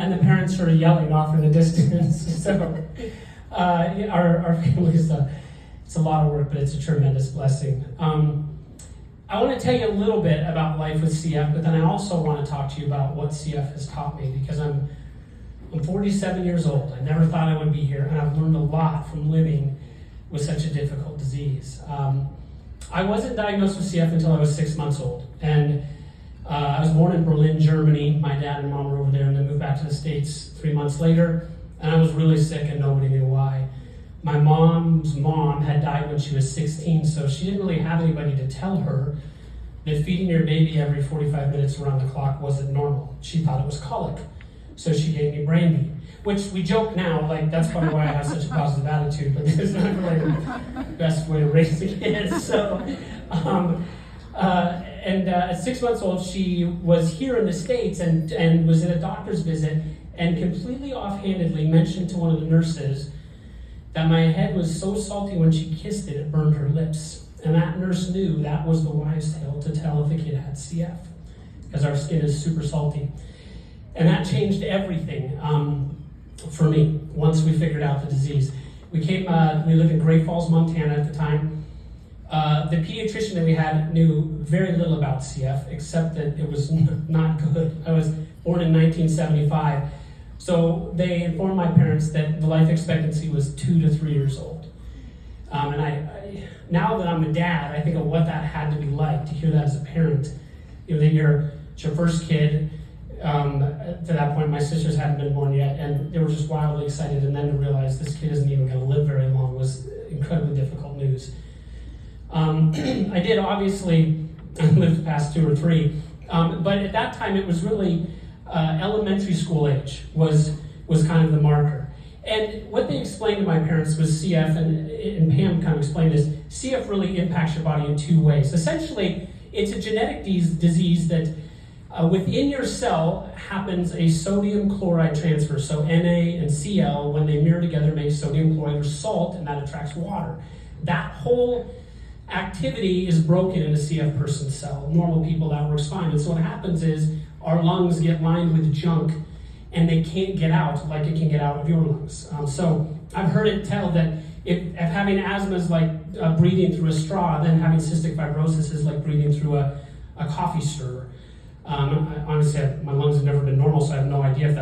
and the parents are yelling off in the distance. So our family's it's a lot of work, but it's a tremendous blessing. I want to tell you a little bit about life with CF, but then I also want to talk to you about what CF has taught me, because I'm 47 years old. I never thought I would be here, and I've learned a lot from living with such a difficult disease. I wasn't diagnosed with CF until I was 6 months old, and I was born in Berlin, Germany. My dad and mom were over there, and then moved back to the States 3 months later, and I was really sick and nobody knew why. My mom's mom had died when she was 16, so she didn't really have anybody to tell her that feeding your baby every 45 minutes around the clock wasn't normal. She thought it was colic, so she gave me brandy, which we joke now, like that's probably why I have such a positive attitude, but it's not really the best way to raise a kid. So, at 6 months old, she was here in the States and was in a doctor's visit, and completely offhandedly mentioned to one of the nurses that my head was so salty when she kissed it, it burned her lips. And that nurse knew that was the wise tale to tell if the kid had CF, because our skin is super salty. And that changed everything for me once we figured out the disease. We lived in Great Falls, Montana at the time. The pediatrician that we had knew very little about CF, except that it was not good. I was born in 1975. So they informed my parents that the life expectancy was 2 to 3 years old. And I now that I'm a dad, I think of what that had to be like to hear that as a parent. You know, that it's your first kid. To that point, my sisters hadn't been born yet, and they were just wildly excited. And then to realize this kid isn't even going to live very long was incredibly difficult news. I did obviously live past 2 or 3, but at that time it was really elementary school age was kind of the marker. And what they explained to my parents was CF, and Pam kind of explained this, CF really impacts your body in 2 ways. Essentially, it's a genetic disease that within your cell happens a sodium chloride transfer. So Na and Cl, when they mirror together, make sodium chloride or salt, and that attracts water. That whole activity is broken in a CF person's cell. Normal people, that works fine. And so what happens is our lungs get lined with junk, and they can't get out like it can get out of your lungs. So I've heard it tell that if having asthma is like breathing through a straw, then having cystic fibrosis is like breathing through a coffee stirrer. Honestly, my lungs have never been normal, so I have no idea if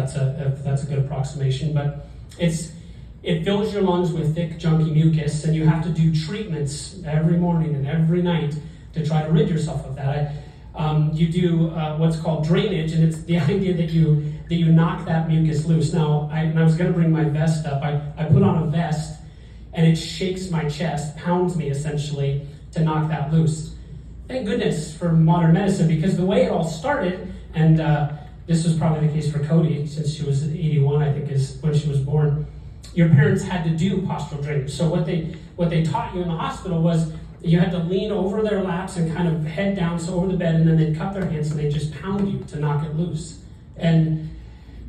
that's a good approximation. But it fills your lungs with thick, junky mucus, and you have to do treatments every morning and every night to try to rid yourself of that. You do what's called drainage, and it's the idea that you knock that mucus loose. Now, I was going to bring my vest up. I put on a vest, and it shakes my chest, pounds me essentially, to knock that loose. Thank goodness for modern medicine, because the way it all started, and this was probably the case for Cody, since she was 81, I think, is when she was born. Your parents had to do postural drainage. So what they taught you in the hospital was you had to lean over their laps and kind of head down, so over the bed, and then they'd cup their hands and they'd just pound you to knock it loose. And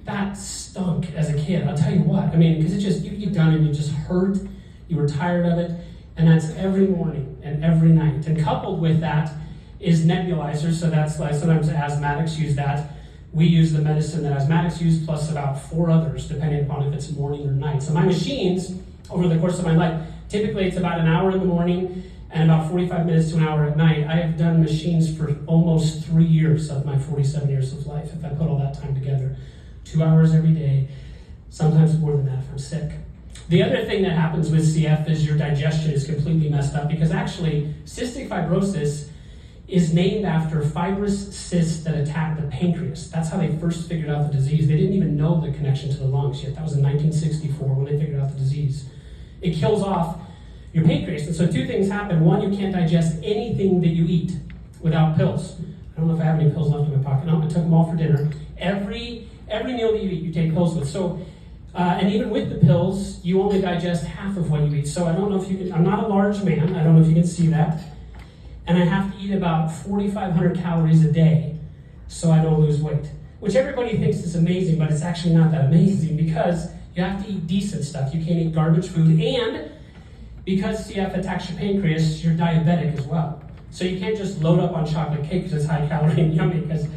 that stunk as a kid, I'll tell you what. I mean, because you get done and you just hurt, you were tired of it, and that's every morning and every night. And coupled with that is nebulizers, so that's like sometimes asthmatics use that. We use the medicine that asthmatics use, plus about 4 others, depending upon if it's morning or night. So my machines, over the course of my life, typically it's about an hour in the morning and about 45 minutes to an hour at night. I have done machines for almost 3 years of my 47 years of life, if I put all that time together. 2 hours every day, sometimes more than that if I'm sick. The other thing that happens with CF is your digestion is completely messed up, because actually cystic fibrosis is named after fibrous cysts that attack the pancreas. That's how they first figured out the disease. They didn't even know the connection to the lungs yet. That was in 1964 when they figured out the disease. It kills off your pancreas. And so 2 things happen. 1, you can't digest anything that you eat without pills. I don't know if I have any pills left in my pocket. No, I took them all for dinner. Every meal that you eat, you take pills with. So, and even with the pills, you only digest half of what you eat. So I don't know if you can, I'm not a large man. I don't know if you can see that. And I have to eat about 4,500 calories a day so I don't lose weight. Which everybody thinks is amazing, but it's actually not that amazing, because you have to eat decent stuff. You can't eat garbage food, and because CF attacks your pancreas, you're diabetic as well. So you can't just load up on chocolate cake because it's high calorie and yummy, because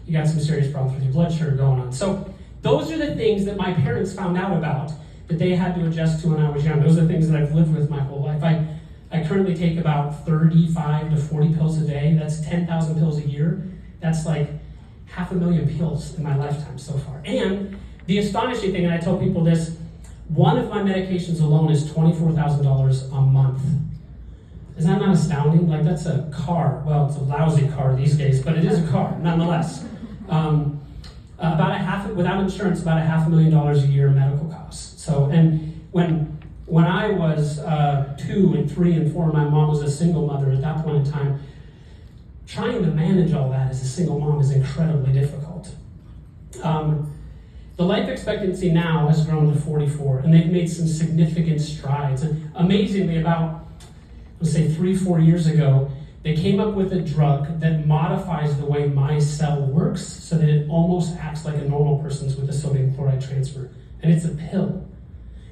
you got some serious problems with your blood sugar going on. So those are the things that my parents found out about that they had to adjust to when I was young. Those are things that I've lived with my whole life. I currently take about 35 to 40 pills a day. That's 10,000 pills a year. That's like 500,000 pills in my lifetime so far. And the astonishing thing, and I tell people this, one of my medications alone is $24,000 a month. Is that not astounding? Like, that's a car. Well, it's a lousy car these days, but it is a car, nonetheless. Without insurance, about $500,000 a year in medical costs. So, and when I was 2 and 3 and 4, my mom was a single mother at that point in time. Trying to manage all that as a single mom is incredibly difficult. The life expectancy now has grown to 44, and they've made some significant strides. And amazingly, about, let's say 3-4 years ago, they came up with a drug that modifies the way my cell works so that it almost acts like a normal person's with a sodium chloride transfer. And it's a pill.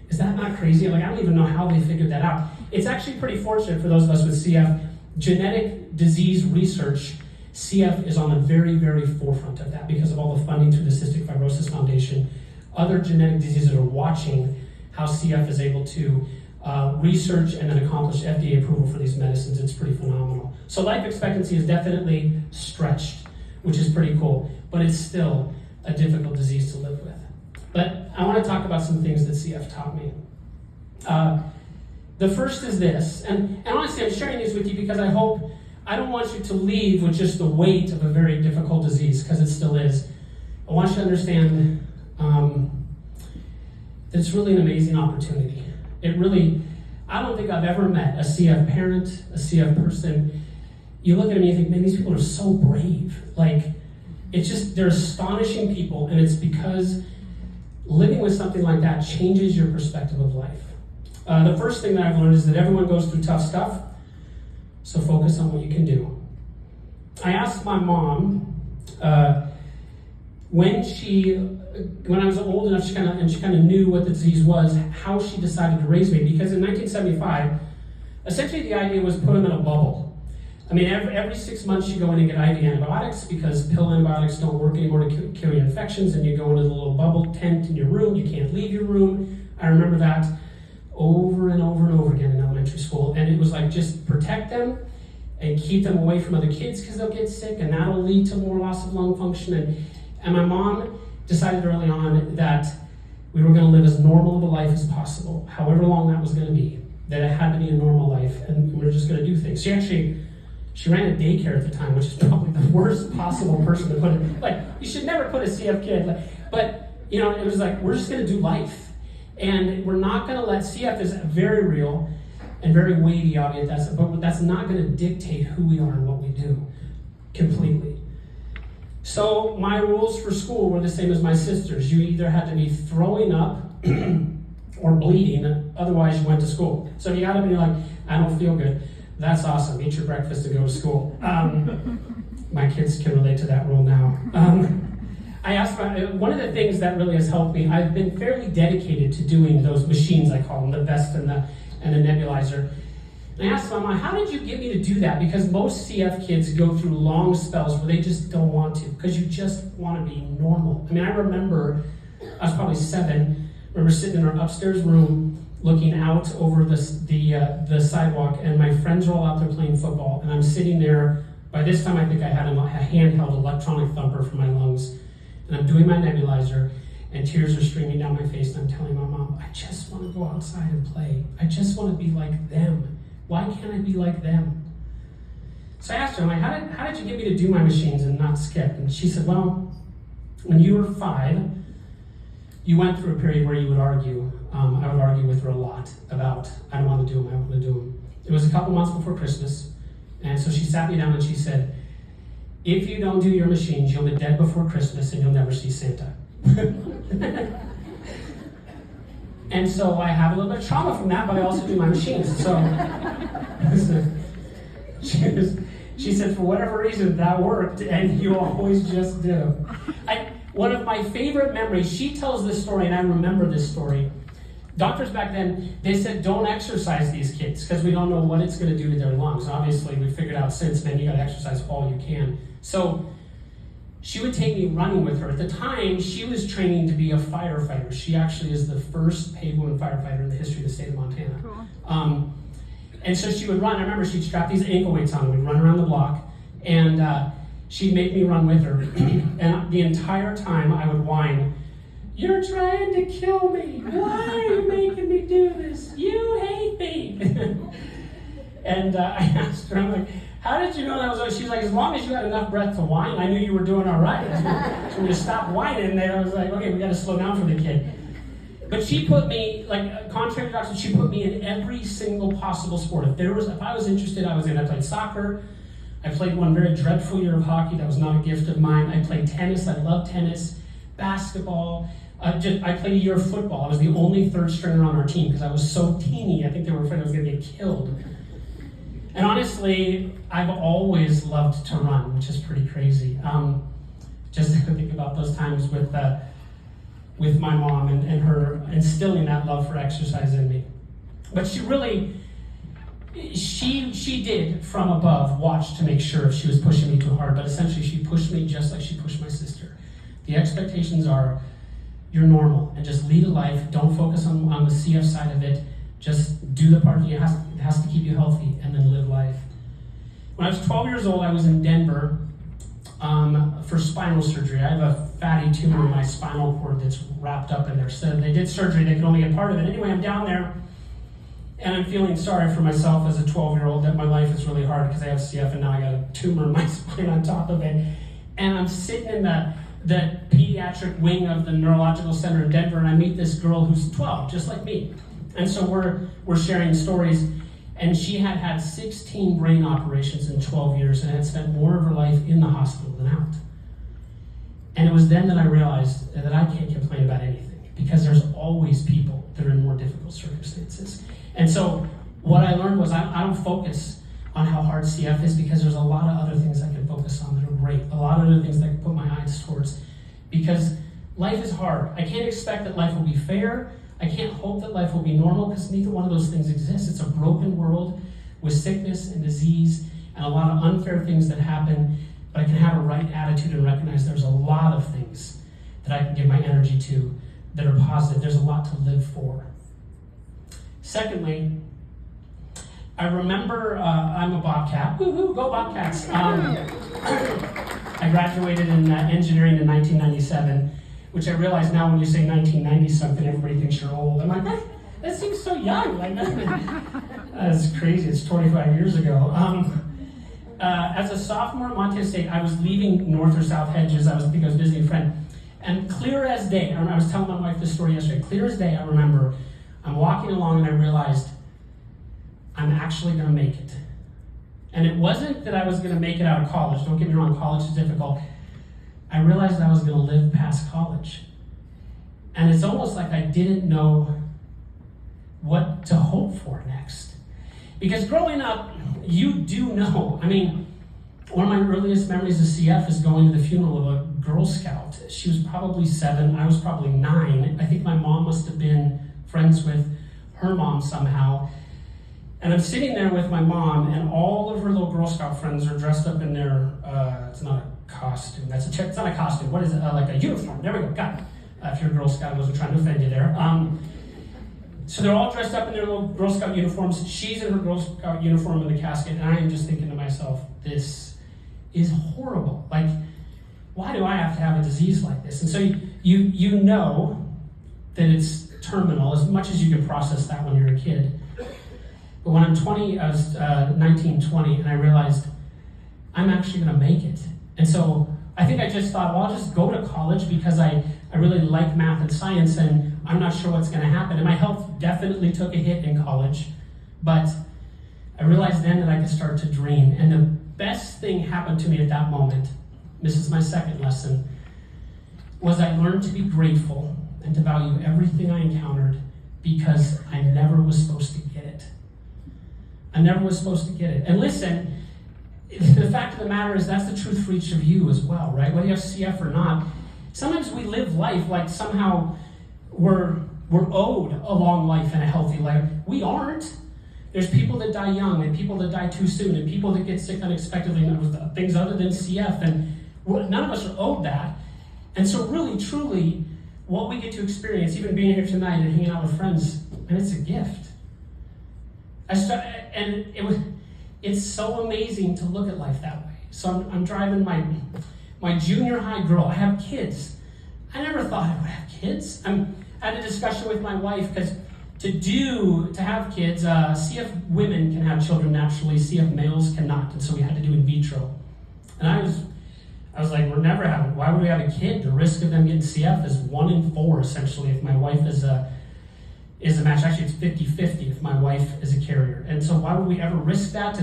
Is that not crazy? Like, I don't even know how they figured that out. It's actually pretty fortunate for those of us with CF. Genetic disease research, CF is on the very, very forefront of that because of all the funding through the Cystic Fibrosis Foundation. Other genetic diseases are watching how CF is able to research and then accomplish FDA approval for these medicines. It's pretty phenomenal. So life expectancy is definitely stretched, which is pretty cool, but it's still a difficult disease to live with. But I want to talk about some things that CF taught me. The first is this, and honestly I'm sharing these with you because I don't want you to leave with just the weight of a very difficult disease, because it still is. I want you to understand that it's really an amazing opportunity. I don't think I've ever met a CF parent, a CF person. You look at them and you think, man, these people are so brave. Like, they're astonishing people, and it's because living with something like that changes your perspective of life. The first thing that I've learned is that everyone goes through tough stuff, so focus on what you can do. I asked my mom, when I was old enough, she kind of knew what the disease was, how she decided to raise me. Because in 1975, essentially the idea was put them in a bubble. I mean, every 6 months you go in and get IV antibiotics because pill antibiotics don't work anymore to kill your infections, and you go into the little bubble tent in your room. You can't leave your room. I remember that over and over and over again in elementary school. And it was like, just protect them and keep them away from other kids because they'll get sick, and that'll lead to more loss of lung function. And my mom decided early on that we were going to live as normal of a life as possible, however long that was going to be, that it had to be a normal life, and we were just going to do things. She ran a daycare at the time, which is probably the worst possible person to put it. Like, you should never put a CF kid. But, it was like, we're just going to do life. And we're not going to let, CF is very real and very weighty, obviously, but that's not going to dictate who we are and what we do completely. So my rules for school were the same as my sister's. You either had to be throwing up or bleeding, otherwise you went to school. So you got up and you're like, I don't feel good. That's awesome. Eat your breakfast and go to school. My kids can relate to that rule now. I asked one of the things that really has helped me, I've been fairly dedicated to doing those machines, I call them, the vest and the nebulizer. And I asked my mom, how did you get me to do that? Because most CF kids go through long spells where they just don't want to, because you just want to be normal. I mean, I remember, I was probably 7, I remember sitting in our upstairs room looking out over the sidewalk, and my friends are all out there playing football, and I'm sitting there. By this time, I think I had a handheld electronic thumper for my lungs, and I'm doing my nebulizer, and tears are streaming down my face, and I'm telling my mom, I just want to go outside and play. I just want to be like them. Why can't I be like them? So I asked her, I'm like, how did you get me to do my machines and not skip? And she said, well, when you were 5, you went through a period where you would argue. I would argue with her a lot about, I don't want to do them, I want to do them. It was a couple months before Christmas, and so she sat me down and she said, if you don't do your machines, you'll be dead before Christmas and you'll never see Santa. And so I have a little bit of trauma from that, but I also do my machines. So she said, for whatever reason, that worked, and you always just do. One of my favorite memories, she tells this story, and I remember this story. Doctors back then, they said, don't exercise these kids, because we don't know what it's going to do to their lungs. Obviously, we figured out since then, you got to exercise all you can. So she would take me running with her. At the time, she was training to be a firefighter. She actually is the first paid woman firefighter in the history of the state of Montana. Cool. And so she would run. I remember she'd strap these ankle weights on, and we'd run around the block, and she'd make me run with her. And the entire time I would whine, "You're trying to kill me. Why are you making me do this? You hate me." And I asked her, I'm like, "How did you know that was?" She's like, "As long as you had enough breath to whine, I knew you were doing all right." So we just stopped whining, and I was like, "Okay, we got to slow down for the kid." But she put me, like, contrary to doctors, she put me in every single possible sport. If I was interested, I was in. I played soccer. I played one very dreadful year of hockey. That was not a gift of mine. I played tennis. I loved tennis. Basketball. I played a year of football. I was the only third stringer on our team because I was so teeny. I think they were afraid I was going to get killed. And honestly, I've always loved to run, which is pretty crazy. Just to think about those times with my mom and her instilling that love for exercise in me. But she really, she did from above watch to make sure if she was pushing me too hard, but essentially she pushed me just like she pushed my sister. The expectations are, you're normal, and just lead a life. Don't focus on the CF side of it. Just do the part that has to keep you healthy, and then live life. When I was 12 years old, I was in Denver for spinal surgery. I have a fatty tumor in my spinal cord that's wrapped up in there. So they did surgery, they could only get part of it. Anyway, I'm down there, and I'm feeling sorry for myself as a 12-year-old that my life is really hard because I have CF, and now I got a tumor in my spine on top of it. And I'm sitting in the pediatric wing of the neurological center in Denver, and I meet this girl who's 12, just like me. And so we're sharing stories, and she had 16 brain operations in 12 years and had spent more of her life in the hospital than out. And it was then that I realized that I can't complain about anything because there's always people that are in more difficult circumstances. And so what I learned was I don't focus on how hard CF is because there's a lot of other things I can focus on that are great, a lot of other things that I can put my eyes towards, because life is hard. I can't expect that life will be fair. I can't hope that life will be normal because neither one of those things exists. It's a broken world with sickness and disease and a lot of unfair things that happen, but I can have a right attitude and recognize there's a lot of things that I can give my energy to that are positive. There's a lot to live for. Secondly, I remember I'm a Bobcat. Woohoo, go Bobcats. I graduated in engineering in 1997. Which I realize now when you say 1990-something, everybody thinks you're old. I'm like, that seems so young. Like, that's crazy. It's 25 years ago. As a sophomore at Montana State, I was leaving North or South Hedges. I think I was visiting a friend. And clear as day, I was telling my wife this story yesterday. Clear as day, I remember I'm walking along and I realized I'm actually going to make it. And it wasn't that I was going to make it out of college. Don't get me wrong, college is difficult. I realized I was going to live past college. And it's almost like I didn't know what to hope for next. Because growing up, you do know. I mean, one of my earliest memories of CF is going to the funeral of a Girl Scout. She was probably 7, I was probably 9. I think my mom must have been friends with her mom somehow. And I'm sitting there with my mom, and all of her little Girl Scout friends are dressed up in their, it's not a costume, it's not a costume, what is it, like a uniform, there we go, got it. If you're a Girl Scout, I wasn't trying to offend you there. So they're all dressed up in their little Girl Scout uniforms. She's in her Girl Scout uniform in the casket, and I am just thinking to myself, this is horrible. Like, why do I have to have a disease like this? And so you know that it's terminal, as much as you can process that when you're a kid. But when I'm 20, I was 19, 20, and I realized I'm actually going to make it. And so I think I just thought, well, I'll just go to college because I really like math and science, and I'm not sure what's going to happen. And my health definitely took a hit in college, but I realized then that I could start to dream. And the best thing happened to me at that moment, this is my second lesson, was I learned to be grateful and to value everything I encountered because I never was supposed to get it. I never was supposed to get it. And listen, the fact of the matter is that's the truth for each of you as well, right? Whether you have CF or not, sometimes we live life like somehow we're owed a long life and a healthy life. We aren't. There's people that die young and people that die too soon and people that get sick unexpectedly with things other than CF. And None of us are owed that. And so really, truly, what we get to experience, even being here tonight and hanging out with friends, and it's a gift. It's so amazing to look at life that way. So I'm driving my junior high girl. I have kids. I never thought I would have kids. I had a discussion with my wife because to have kids, see if women can have children naturally, see if males cannot, and so we had to do in vitro. And I was like, we're never having. Why would we have a kid? The risk of them getting CF is 1 in 4, essentially, if my wife is a match. Actually, it's 50-50 if my wife is a carrier. And so why would we ever risk that?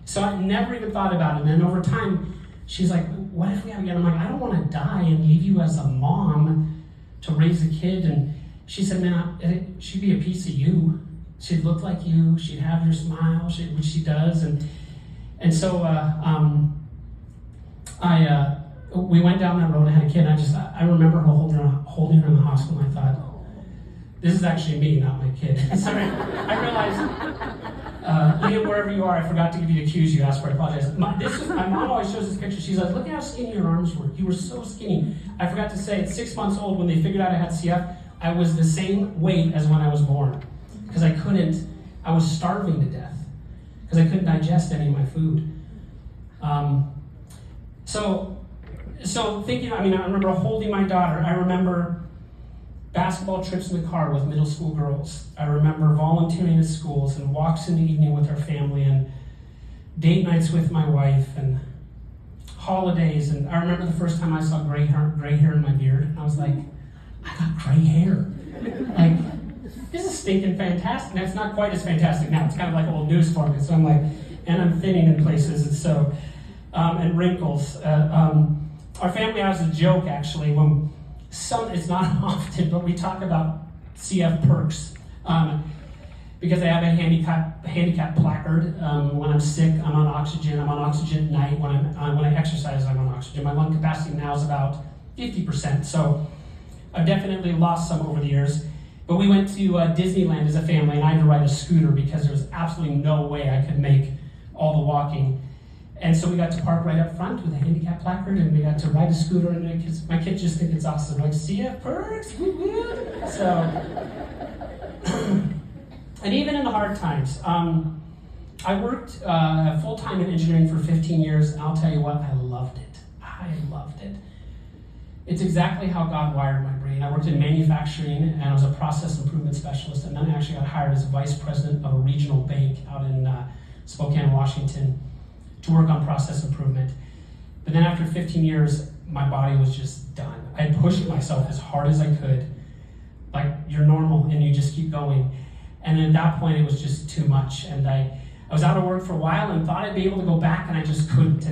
So I never even thought about it. And then over time, she's like, what if we have a kid? I'm like, I don't want to die and leave you as a mom to raise a kid. And she said, man, she'd be a piece of you. She'd look like you. She'd have your smile, which she does. And so we went down that road and had a kid. I remember her holding her in the hospital, and I thought, this is actually me, not my kid. So I realized, Leah, wherever you are, I forgot to give you the cues you asked for. I apologize. My mom always shows this picture. She's like, look at how skinny your arms were. You were so skinny. I forgot to say, at 6 months old, when they figured out I had CF, I was the same weight as when I was born. Because I was starving to death. Because I couldn't digest any of my food. So thinking, I remember holding my daughter. I remember basketball trips in the car with middle school girls. I remember volunteering at schools and walks in the evening with our family and date nights with my wife and holidays. And I remember the first time I saw gray hair in my beard. And I was like, I got gray hair. Like, this is stinking fantastic. And it's not quite as fantastic now. It's kind of like old news for me. So I'm like, and I'm thinning in places. And so, and wrinkles. Our family has a joke, actually, when it's not often, but we talk about CF perks. Because I have a handicap placard. When I'm sick, I'm on oxygen. I'm on oxygen at night. When I exercise, I'm on oxygen. My lung capacity now is about 50%. So I've definitely lost some over the years. But we went to Disneyland as a family, and I had to ride a scooter because there was absolutely no way I could make all the walking. And so we got to park right up front with a handicap placard, and we got to ride a scooter, and my kids just think it's awesome. Like, CF perks, woo-woo. So, and even in the hard times, I worked full-time in engineering for 15 years, and I'll tell you what, I loved it. I loved it. It's exactly how God wired my brain. I worked in manufacturing, and I was a process improvement specialist, and then I actually got hired as vice president of a regional bank out in Spokane, Washington, to work on process improvement. But then after 15 years, my body was just done. I had pushed myself as hard as I could. Like, you're normal, and you just keep going. And then at that point, it was just too much. And I was out of work for a while and thought I'd be able to go back, and I just couldn't.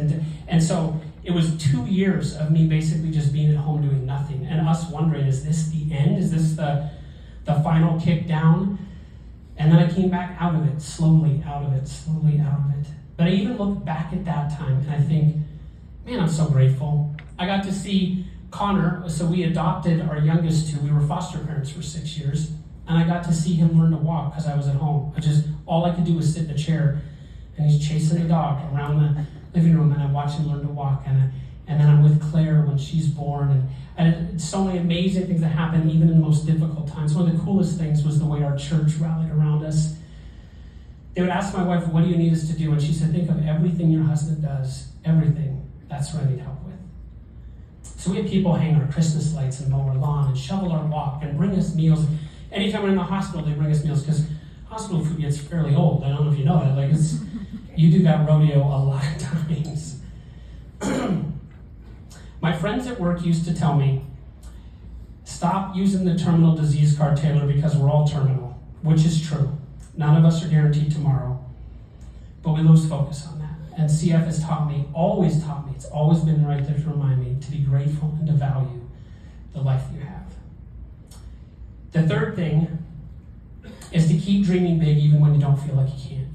And so it was 2 years of me basically just being at home doing nothing, and us wondering, is this the end? Is this the final kick down? And then I came back out of it, slowly out of it. But I even look back at that time, and I think, man, I'm so grateful. I got to see Connor, so we adopted our youngest two. We were foster parents for 6 years, and I got to see him learn to walk because I was at home. All I could do was sit in a chair, and he's chasing the dog around the living room, and I watch him learn to walk. And then I'm with Claire when she's born, and so many amazing things that happen even in the most difficult times. One of the coolest things was the way our church rallied around us. They would ask my wife, what do you need us to do? And she said, think of everything your husband does, everything. That's what I need help with. So we had people hang our Christmas lights and mow our lawn and shovel our walk and bring us meals. Anytime we're in the hospital, they bring us meals because hospital food gets fairly old. I don't know if you know that. You do that rodeo a lot of times. My friends at work used to tell me, stop using the terminal disease card, Taylor, because we're all terminal, which is true. None of us are guaranteed tomorrow, but we lose focus on that. And CF has always taught me, it's always been right there to remind me to be grateful and to value the life you have. The third thing is to keep dreaming big even when you don't feel like you can.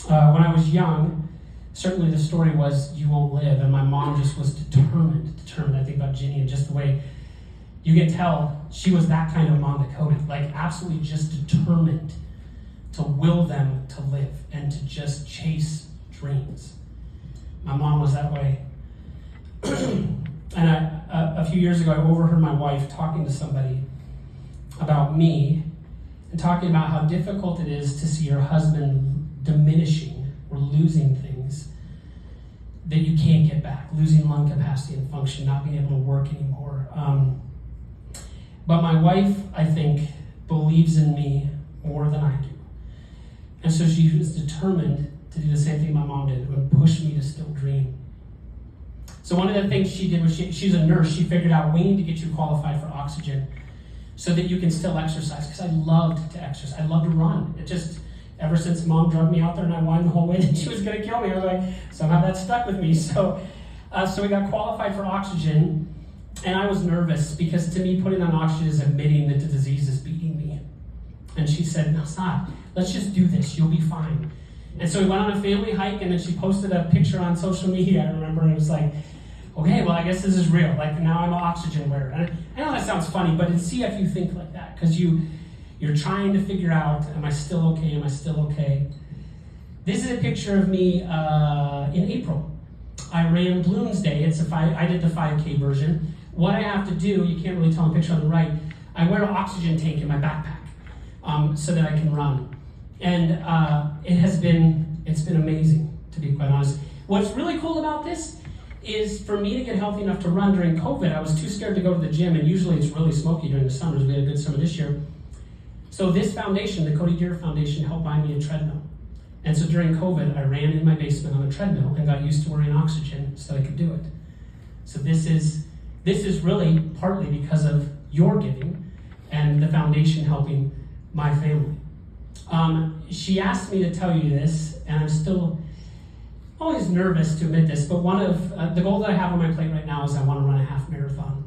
When I was young, certainly the story was you won't live, and my mom just was determined. I think about Ginny and just the way you can tell she was that kind of mom to Cody, like absolutely just determined to will them to live and to just chase dreams. My mom was that way. And a few years ago, I overheard my wife talking to somebody about me and talking about how difficult it is to see your husband diminishing or losing things that you can't get back, losing lung capacity and function, not being able to work anymore. But my wife, I think, believes in me more than I do. And so she was determined to do the same thing my mom did, and push me to still dream. So one of the things she did was she's a nurse. She figured out, we need to get you qualified for oxygen so that you can still exercise, because I loved to exercise. I loved to run. It just, ever since mom drugged me out there and I whined the whole way that she was going to kill me, I was like, somehow that stuck with me. So we got qualified for oxygen, and I was nervous because to me, putting on oxygen is admitting that the disease is beating me. And she said, no, it's not. Let's just do this. You'll be fine. And so we went on a family hike, and then she posted a picture on social media, I remember, and it was like, okay, well, I guess this is real. Like, now I'm an oxygen wearer. And I know that sounds funny, but see if you think like that, because you're trying to figure out, am I still okay? Am I still okay? This is a picture of me in April. I ran Bloom's Day. I did the 5K version. What I have to do, you can't really tell in the picture on the right, I wear an oxygen tank in my backpack so that I can run. And it's been amazing, to be quite honest. What's really cool about this is for me to get healthy enough to run during COVID, I was too scared to go to the gym, and usually it's really smoky during the summers. We had a good summer this year. So this foundation, the Cody Dieruf Foundation, helped buy me a treadmill. And so during COVID, I ran in my basement on a treadmill and got used to wearing oxygen so I could do it. So this is really partly because of your giving and the foundation helping my family. She asked me to tell you this, and I'm still always nervous to admit this, but one of the goal that I have on my plate right now is I want to run a half marathon.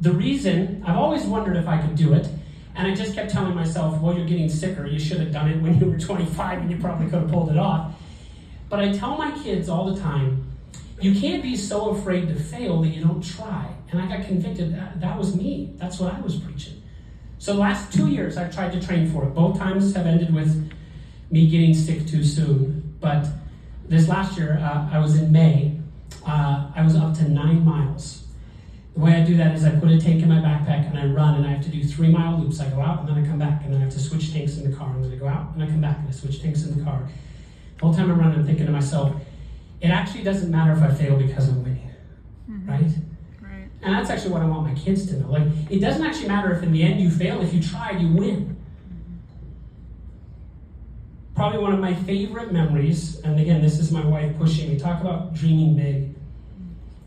The reason, I've always wondered if I could do it, and I just kept telling myself, well, you're getting sicker, you should have done it when you were 25 and you probably could have pulled it off. But I tell my kids all the time, you can't be so afraid to fail that you don't try. And I got convicted, that was me, that's what I was preaching. So the last 2 years I've tried to train for it. Both times have ended with me getting sick too soon, but this last year, I was in May, I was up to 9 miles. The way I do that is I put a tank in my backpack and I run, and I have to do 3-mile loops. I go out and then I come back, and then I have to switch tanks in the car, and then I go out and I come back and I switch tanks in the car. The whole time I'm running, I'm thinking to myself, it actually doesn't matter if I fail because I'm winning, right? Right. And that's actually what I want my kids to know. Like, it doesn't actually matter if in the end you fail. If you tried, you win. Probably one of my favorite memories, and again, this is my wife pushing me, talk about dreaming big.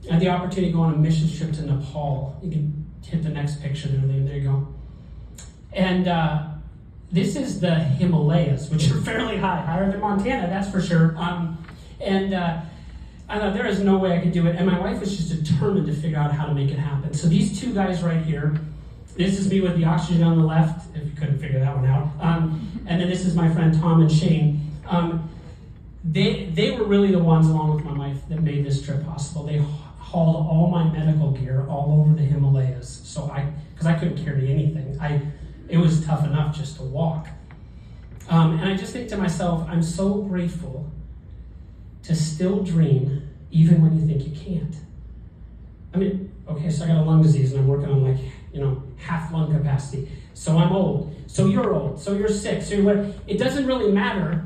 I had the opportunity to go on a mission trip to Nepal. You can hit the next picture there, Liam. There you go. And this is the Himalayas, which are fairly high, higher than Montana, that's for sure. I thought there is no way I could do it, and my wife was just determined to figure out how to make it happen. So these two guys right here, this is me with the oxygen on the left, if you couldn't figure that one out. And then this is my friend Tom and Shane. They were really the ones, along with my wife, that made this trip possible. They hauled all my medical gear all over the Himalayas, because I couldn't carry anything. It was tough enough just to walk. And I just think to myself, I'm so grateful to still dream, even when you think you can't. I mean, okay, so I got a lung disease, and I'm working on half lung capacity. So I'm old. So you're sick. So it doesn't really matter.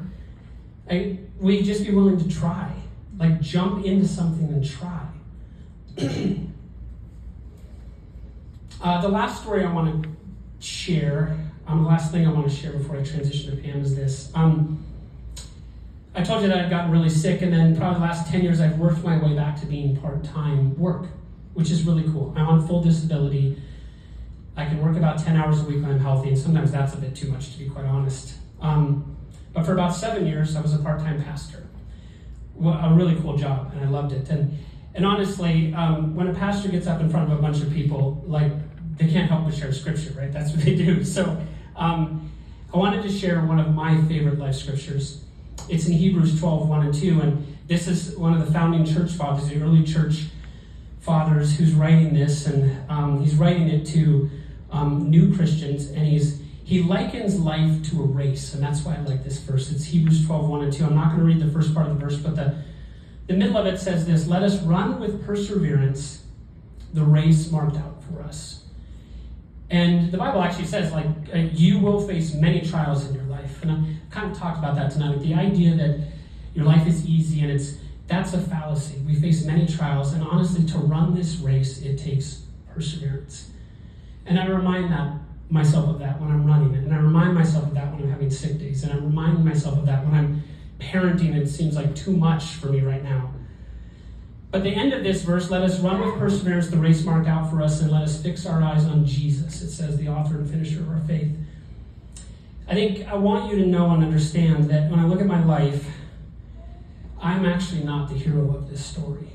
We just be willing to try. Like, jump into something and try. The last story I want to share, the last thing I want to share before I transition to Pam is this. I told you that I'd gotten really sick, and then probably the last 10 years I've worked my way back to being part-time work, which is really cool. I'm on full disability. I can work about 10 hours a week when I'm healthy, and sometimes that's a bit too much, to be quite honest. But for about 7 years, I was a part-time pastor. A really cool job, and I loved it. And honestly, when a pastor gets up in front of a bunch of people, they can't help but share scripture, right? That's what they do. So I wanted to share one of my favorite life scriptures. It's in Hebrews 12, 1 and 2, and this is one of the founding church fathers, the early church fathers, who's writing this, and he's writing it to new Christians, and he likens life to a race, and that's why I like this verse. It's Hebrews 12, 1 and 2. I'm not going to read the first part of the verse, but the the middle of it says this: let us run with perseverance the race marked out for us. And the Bible actually says, like, you will face many trials in your life. And I kind of talked about that tonight. The idea that your life is easy, and that's a fallacy. We face many trials, and honestly, to run this race, it takes perseverance. And I remind myself of that when I'm running it. And I remind myself of that when I'm having sick days. And I remind myself of that when I'm parenting, and it seems like too much for me right now. But the end of this verse, let us run with perseverance the race marked out for us, and let us fix our eyes on Jesus. It says, the author and finisher of our faith. I want you to know and understand that when I look at my life, I'm actually not the hero of this story.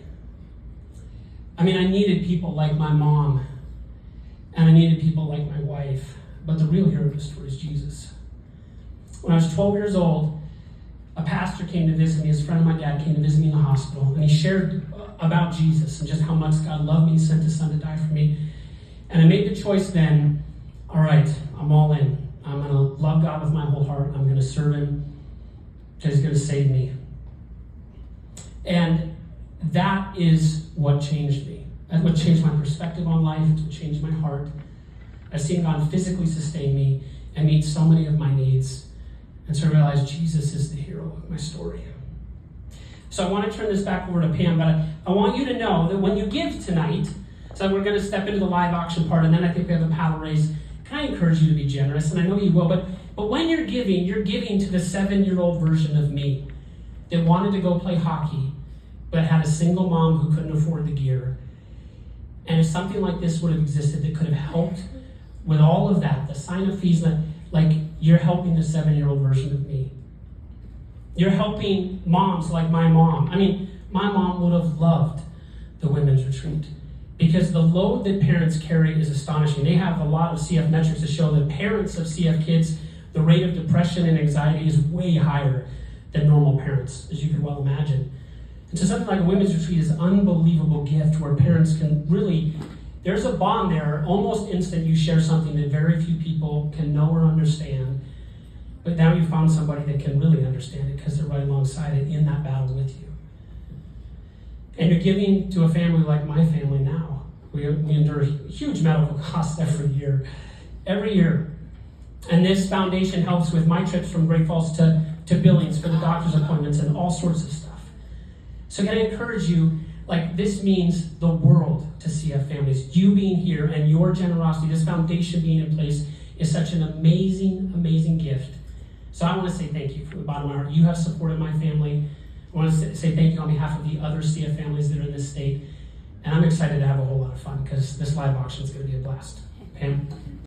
I needed people like my mom, and I needed people like my wife, but the real hero of the story is Jesus. When I was 12 years old, a pastor came to visit me. His friend of my dad came to visit me in the hospital, and he shared about Jesus and just how much God loved me, sent his son to die for me. And I made the choice then, all right, I'm all in. I'm going to love God with my whole heart. I'm going to serve him because he's going to save me. And that is what changed me. That's what changed my perspective on life. It's what changed my heart. I've seen God physically sustain me and meet so many of my needs. And so I realized Jesus is the hero of my story. So I want to turn this back over to Pam, but I want you to know that when you give tonight, so we're going to step into the live auction part, and then I think we have a paddle race. Can I encourage you to be generous? And I know you will, but when you're giving to the 7-year-old version of me that wanted to go play hockey, but had a single mom who couldn't afford the gear. And if something like this would have existed that could have helped with all of that, the sign-up fees, like you're helping the 7-year-old version of me. You're helping moms like my mom. My mom would have loved the women's retreat because the load that parents carry is astonishing. They have a lot of CF metrics to show that parents of CF kids, the rate of depression and anxiety is way higher than normal parents, as you can well imagine. And so something like a women's retreat is an unbelievable gift where parents can really, there's a bond there, almost instant. You share something that very few people can know or understand. But now you found somebody that can really understand it because they're right alongside it in that battle with you. And you're giving to a family like my family now. We endure huge medical costs every year. And this foundation helps with my trips from Great Falls to Billings for the doctor's appointments and all sorts of stuff. So can I encourage you, this means the world to CF families. You being here and your generosity, this foundation being in place is such an amazing, amazing gift. So I want to say thank you from the bottom of my heart. You have supported my family. I want to say thank you on behalf of the other CF families that are in this state. And I'm excited to have a whole lot of fun because this live auction is going to be a blast. Pam?